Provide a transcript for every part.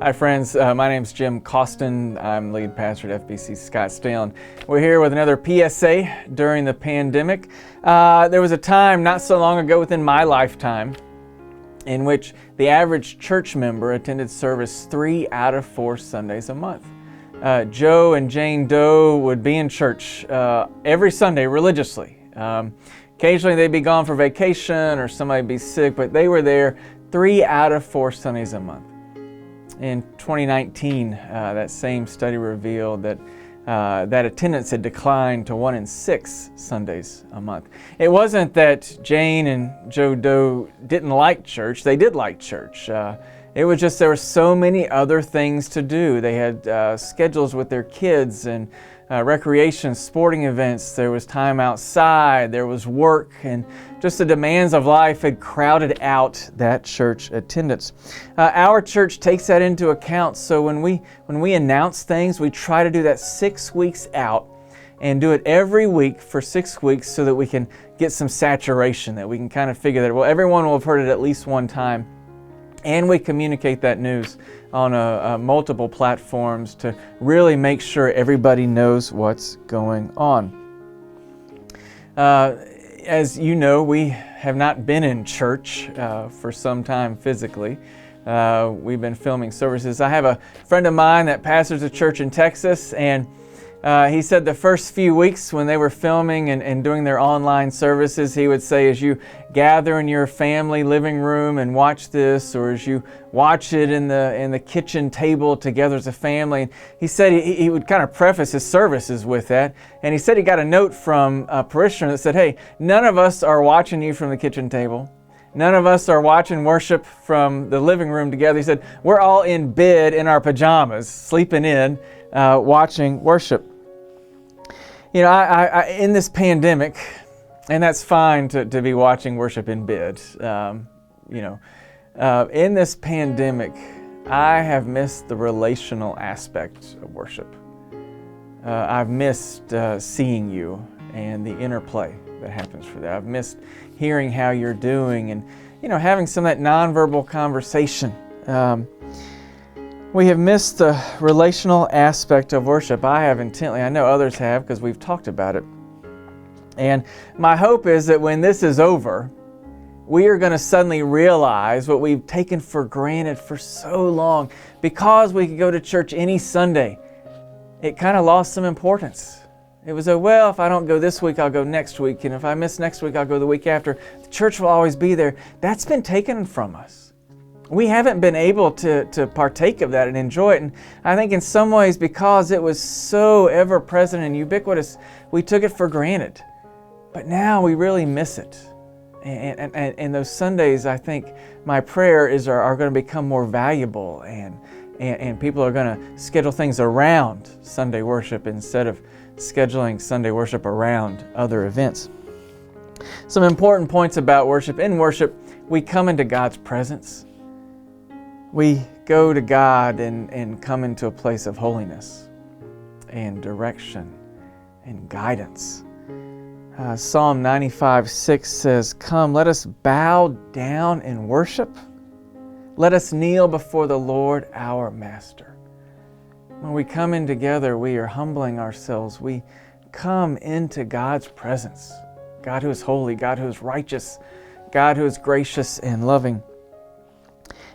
Hi friends, my name's Jim Coston. I'm lead pastor at FBC Scottsdale. We're here with another PSA during the pandemic. There was a time not so long ago within my lifetime in which the average church member attended service 3 out of 4 Sundays a month. Joe and Jane Doe would be in church every Sunday religiously. Occasionally they'd be gone for vacation or somebody'd be sick, but they were there 3 out of 4 Sundays a month. In 2019, that same study revealed that that attendance had declined to 1 in 6 Sundays a month. It wasn't that Jane and Joe Doe didn't like church. They did like church. It was just there were so many other things to do. They had schedules with their kids and recreation, sporting events. There was time outside. There was work, and just the demands of life had crowded out that church attendance. Our church takes that into account. So when we announce things, we try to do that 6 weeks out and do it every week for 6 weeks so that we can get some saturation, that we can kind of figure that, well, everyone will have heard it at least one time. And we communicate that news on multiple platforms to really make sure everybody knows what's going on. As you know, we have not been in church for some time physically. We've been filming services. I have a friend of mine that pastors a church in Texas, and he said the first few weeks when they were filming and doing their online services, he would say, as you gather in your family living room and watch this, or as you watch it in the kitchen table together as a family, he said he would kind of preface his services with that. And he said he got a note from a parishioner that said, hey, none of us are watching you from the kitchen table. None of us are watching worship from the living room together. He said, we're all in bed in our pajamas, sleeping in, watching worship. You know, I in this pandemic, and that's fine to be watching worship in bed, in this pandemic, I have missed the relational aspect of worship. I've missed seeing you and the interplay that happens for that. I've missed hearing how you're doing and, having some of that nonverbal conversation. We have missed the relational aspect of worship. I have intently. I know others have because we've talked about it. And my hope is that when this is over, we are going to suddenly realize what we've taken for granted for so long. Because we could go to church any Sunday, it kind of lost some importance. It was if I don't go this week, I'll go next week. And if I miss next week, I'll go the week after. The church will always be there. That's been taken from us. We haven't been able to partake of that and enjoy it. And I think in some ways, because it was so ever-present and ubiquitous, we took it for granted. But now we really miss it. And those Sundays, I think, my prayer is are going to become more valuable, and people are going to schedule things around Sunday worship instead of scheduling Sunday worship around other events. Some important points about worship. In worship, we come into God's presence. We go to God and come into a place of holiness and direction and guidance. Psalm 95:6 says, "Come, let us bow down and worship. Let us kneel before the Lord our Master." When we come in together, we are humbling ourselves. We come into God's presence. God who is holy, God who is righteous, God who is gracious and loving.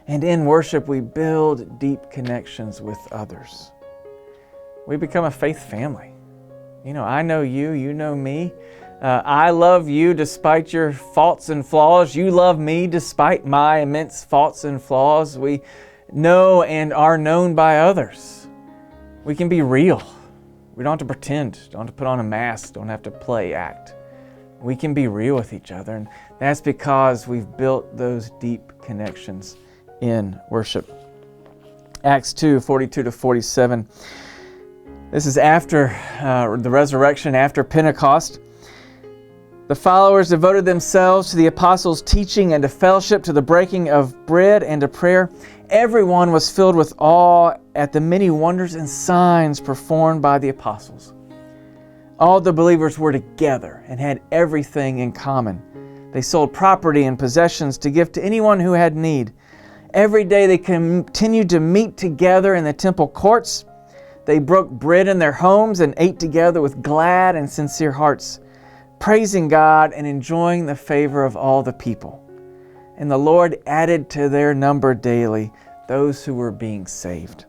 And in worship, we build deep connections with others. We become a faith family. I know you, you know me. I love you despite your faults and flaws. You love me despite my immense faults and flaws. We know and are known by others. We can be real. We don't have to pretend, don't have to put on a mask, don't have to act. We can be real with each other, and that's because we've built those deep connections in worship. Acts 2:42-47. This is after the resurrection, after Pentecost. The followers devoted themselves to the apostles' teaching and to fellowship, to the breaking of bread and to prayer. Everyone was filled with awe at the many wonders and signs performed by the apostles. All the believers were together and had everything in common. They sold property and possessions to give to anyone who had need. Every day they continued to meet together in the temple courts. They broke bread in their homes and ate together with glad and sincere hearts, praising God and enjoying the favor of all the people. And the Lord added to their number daily those who were being saved.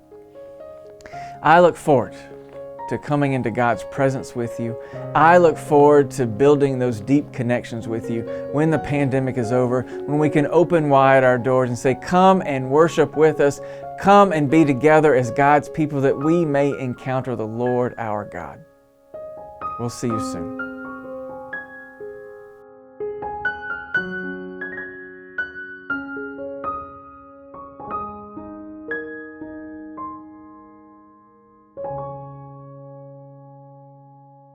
I look forward to coming into God's presence with you. I look forward to building those deep connections with you when the pandemic is over, when we can open wide our doors and say, come and worship with us. Come and be together as God's people that we may encounter the Lord our God. We'll see you soon.